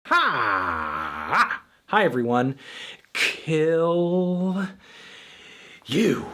Ha! Hi everyone. Kill you.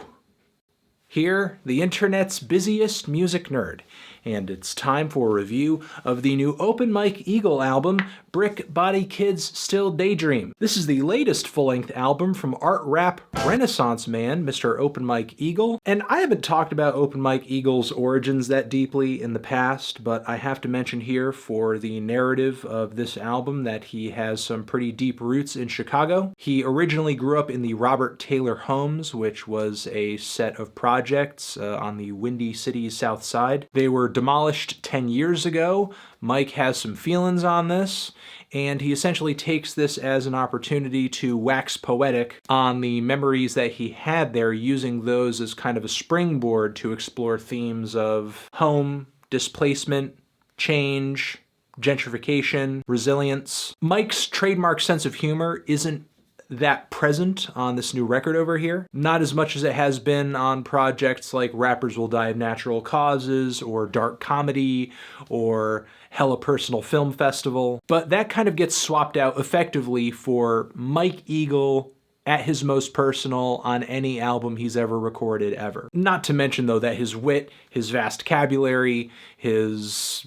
Here, the internet's busiest music nerd. And it's time for a review of the new Open Mike Eagle album, Brick Body Kids Still Daydream. This is the latest full-length album from art rap renaissance man, Mr. Open Mike Eagle. And I haven't talked about Open Mike Eagle's origins that deeply in the past, but I have to mention here for the narrative of this album that he has some pretty deep roots in Chicago. He originally grew up in the Robert Taylor Homes, which was a set of projects on the Windy City's south side. They were demolished 10 years ago. Mike has some feelings on this, and he essentially takes this as an opportunity to wax poetic on the memories that he had there, using those as kind of a springboard to explore themes of home, displacement, change, gentrification, resilience. Mike's trademark sense of humor isn't that present on this new record over here. Not as much as it has been on projects like Rappers Will Die of Natural Causes or Dark Comedy or Hella Personal Film Festival. But that kind of gets swapped out effectively for Mike Eagle at his most personal on any album he's ever recorded ever. Not to mention though that his wit, his vast vocabulary, his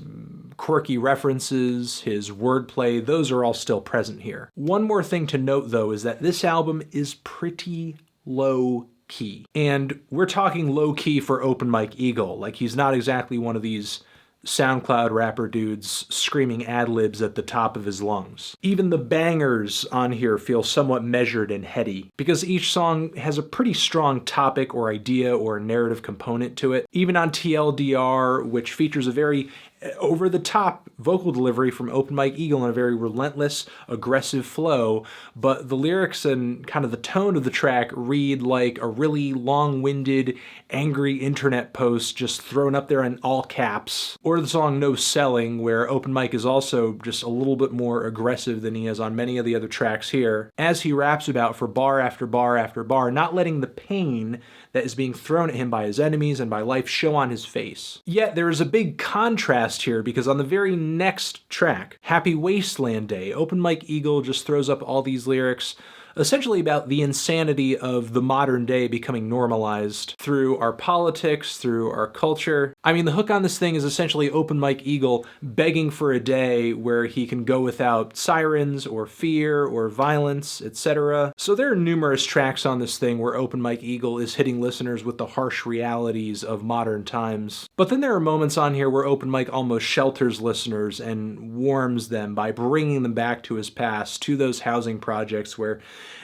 quirky references, his wordplay, those are all still present here. One more thing to note though is that this album is pretty low key. And we're talking low key for Open Mike Eagle. Like, he's not exactly one of these SoundCloud rapper dudes screaming ad-libs at the top of his lungs. Even the bangers on here feel somewhat measured and heady, because each song has a pretty strong topic or idea or narrative component to it. Even on TLDR, which features a very over-the-top vocal delivery from Open Mike Eagle in a very relentless, aggressive flow, but the lyrics and kind of the tone of the track read like a really long-winded, angry internet post just thrown up there in all caps. Or the song No Selling, where Open Mike is also just a little bit more aggressive than he is on many of the other tracks here, as he raps about for bar after bar after bar, not letting the pain that is being thrown at him by his enemies and by life show on his face. Yet there is a big contrast here, because on the very next track, Happy Wasteland Day, Open Mike Eagle just throws up all these lyrics essentially about the insanity of the modern day becoming normalized through our politics, through our culture. I mean, the hook on this thing is essentially Open Mike Eagle begging for a day where he can go without sirens or fear or violence, etc. So there are numerous tracks on this thing where Open Mike Eagle is hitting listeners with the harsh realities of modern times. But then there are moments on here where Open Mike almost shelters listeners and warms them by bringing them back to his past, to those housing projects where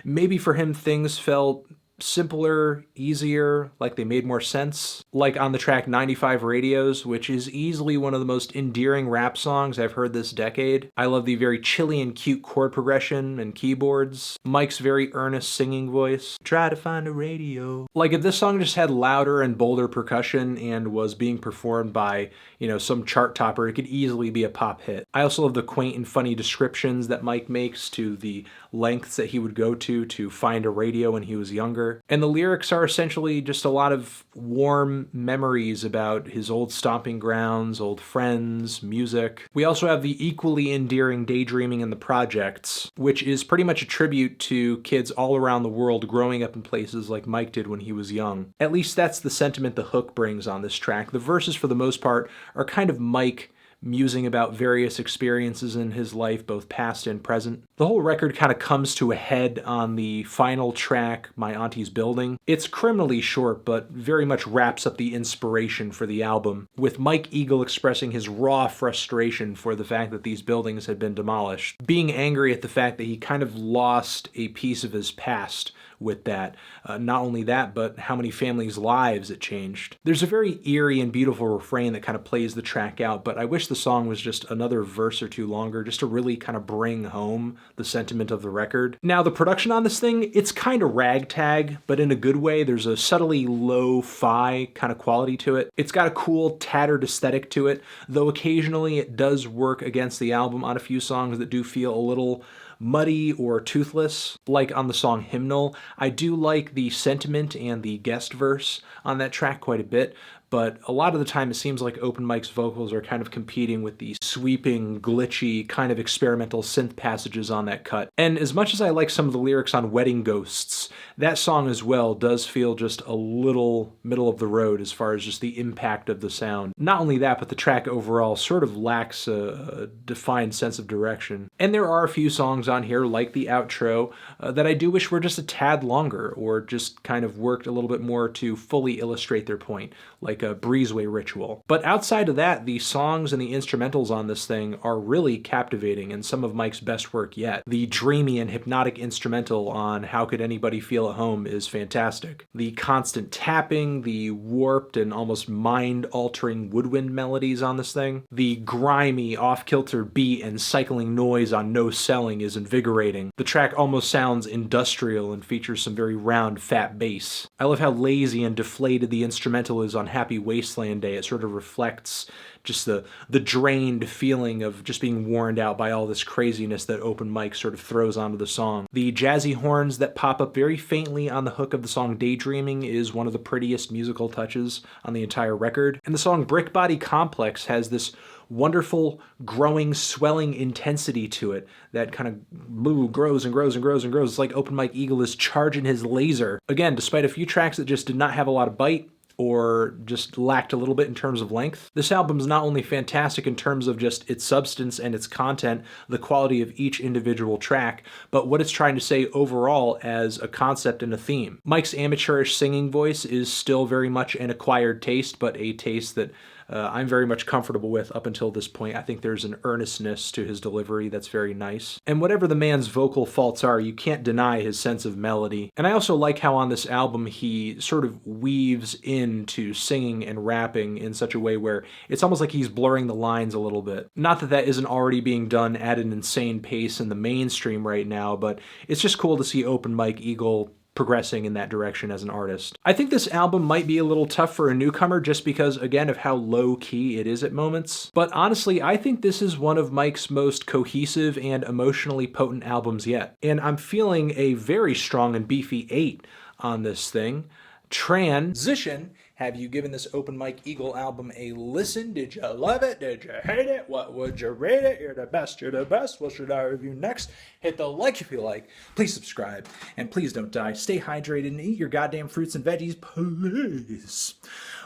maybe for him things felt simpler, easier, like they made more sense. Like on the track 95 Radios, which is easily one of the most endearing rap songs I've heard this decade. I love the very chilly and cute chord progression and keyboards. Mike's very earnest singing voice. Try to find a radio. Like, if this song just had louder and bolder percussion and was being performed by, some chart topper, it could easily be a pop hit. I also love the quaint and funny descriptions that Mike makes to the lengths that he would go to find a radio when he was younger. And the lyrics are essentially just a lot of warm memories about his old stomping grounds, old friends, music. We also have the equally endearing Daydreaming in the Projects, which is pretty much a tribute to kids all around the world growing up in places like Mike did when he was young. At least that's the sentiment the hook brings on this track. The verses, for the most part, are kind of Mike musing about various experiences in his life, both past and present. The whole record kind of comes to a head on the final track, My Auntie's Building. It's criminally short, but very much wraps up the inspiration for the album, with Mike Eagle expressing his raw frustration for the fact that these buildings had been demolished, being angry at the fact that he kind of lost a piece of his past with that. Not only that, but how many families' lives it changed. There's a very eerie and beautiful refrain that kind of plays the track out, but I wish the song was just another verse or two longer, just to really kind of bring home the sentiment of the record. Now, the production on this thing, it's kind of ragtag, but in a good way. There's a subtly lo-fi kind of quality to it. It's got a cool, tattered aesthetic to it, though occasionally it does work against the album on a few songs that do feel a little muddy or toothless, like on the song Hymnal. I do like the sentiment and the guest verse on that track quite a bit, but a lot of the time it seems like Open Mike's vocals are kind of competing with the sweeping, glitchy, kind of experimental synth passages on that cut. And as much as I like some of the lyrics on Wedding Ghosts, that song as well does feel just a little middle of the road as far as just the impact of the sound. Not only that, but the track overall sort of lacks a defined sense of direction. And there are a few songs on here, like the outro, that I do wish were just a tad longer, or just kind of worked a little bit more to fully illustrate their point, like a Breezeway Ritual. But outside of that, the songs and the instrumentals on this thing are really captivating and some of Mike's best work yet. The dreamy and hypnotic instrumental on How Could Anybody Feel at Home is fantastic. The constant tapping, the warped and almost mind-altering woodwind melodies on this thing, the grimy, off-kilter beat and cycling noise on No Selling is invigorating. The track almost sounds industrial and features some very round, fat bass. I love how lazy and deflated the instrumental is on Happy Wasteland Day. It sort of reflects just the drained feeling of just being worn out by all this craziness that Open Mike sort of throws onto the song. The jazzy horns that pop up very faintly on the hook of the song Daydreaming is one of the prettiest musical touches on the entire record. And the song Brick Body Complex has this wonderful, growing, swelling intensity to it that kind of grows and grows and grows and grows. It's like Open Mike Eagle is charging his laser. Again, despite a few tracks that just did not have a lot of bite, or just lacked a little bit in terms of length. This album's not only fantastic in terms of just its substance and its content, the quality of each individual track, but what it's trying to say overall as a concept and a theme. Mike's amateurish singing voice is still very much an acquired taste, but a taste that I'm very much comfortable with up until this point. I think there's an earnestness to his delivery that's very nice. And whatever the man's vocal faults are, you can't deny his sense of melody. And I also like how on this album he sort of weaves into singing and rapping in such a way where it's almost like he's blurring the lines a little bit. Not that that isn't already being done at an insane pace in the mainstream right now, but it's just cool to see Open Mike Eagle progressing in that direction as an artist. I think this album might be a little tough for a newcomer just because, again, of how low-key it is at moments. But honestly, I think this is one of Mike's most cohesive and emotionally potent albums yet. And I'm feeling a very strong and beefy 8 on this thing. Transition. Have you given this Open Mike Eagle album a listen? Did you love it? Did you hate it? What would you rate it? You're the best. You're the best. What should I review next? Hit the like if you like. Please subscribe. And please don't die. Stay hydrated and eat your goddamn fruits and veggies, please.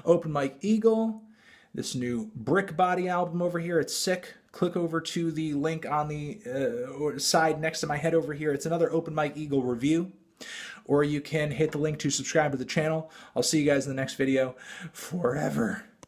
Open Mike Eagle. This new Brick Body album over here. It's sick. Click over to the link on the side next to my head over here. It's another Open Mike Eagle review. Or you can hit the link to subscribe to the channel. I'll see you guys in the next video. Forever.